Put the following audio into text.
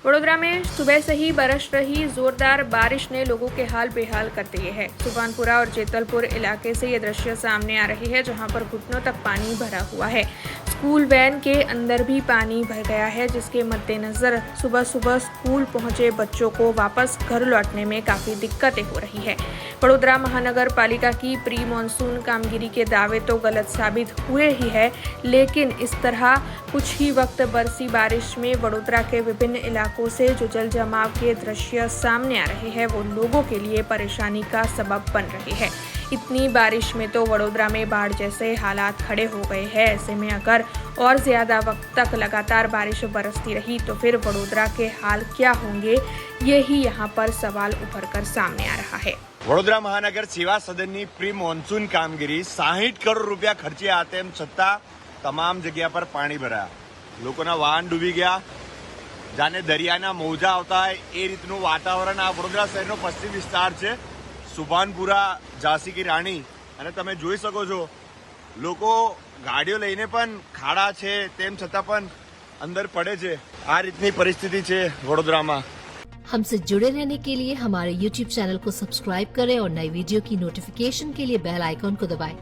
वडोदरा में सुबह से ही बरस रही जोरदार बारिश ने लोगों के हाल बेहाल कर दिए हैं। सुभानपुरा और जेतलपुर इलाके से ये दृश्य सामने आ रही है, जहां पर घुटनों तक पानी भरा हुआ है। स्कूल वैन के अंदर भी पानी भर गया है, जिसके मद्देनजर सुबह सुबह स्कूल पहुंचे बच्चों को वापस घर लौटने में काफी दिक्कतें हो रही है। वडोदरा महानगर पालिका की प्री मानसून कामगिरी के दावे तो गलत साबित हुए ही है, लेकिन इस तरह कुछ ही वक्त बरसी बारिश में वडोदरा के विभिन्न इलाकों से जो जल जमाव के दृश्य सामने आ रहे हैं, वो लोगों के लिए परेशानी का सबब बन रहे हैं। इतनी बारिश में तो वडोदरा में बाढ़ जैसे हालात खड़े हो गए हैं। ऐसे में अगर और ज्यादा वक्त तक लगातार बारिश बरसती रही तो फिर वडोदरा के हाल क्या होंगे, यही यहाँ पर सवाल उभर कर सामने आ रहा है। વડોદરા મહાનગર સેવા સદનની પ્રી મોન્સૂન કામગીરી 60 કરોડ રૂપિયા ખર્ચ્યા તેમ છતાં તમામ જગ્યા પર પાણી ભરાયા। લોકોના વાહન ડૂબી ગયા, જાને દરિયાના મોજા આવતા હોય એ રીતનું વાતાવરણ આ વડોદરા શહેરનો પશ્ચિમ વિસ્તાર છે, સુભાનપુરા, ઝાંસી કી રાણી। અને તમે જોઈ શકો છો લોકો ગાડીઓ લઈને પણ ખાડા છે તેમ છતાં પણ અંદર પડે છે। આ રીતની પરિસ્થિતિ છે વડોદરામાં। हमसे जुड़े रहने के लिए हमारे YouTube चैनल को सब्सक्राइब करें और नई वीडियो की नोटिफिकेशन के लिए बेल आइकॉन को दबाएं।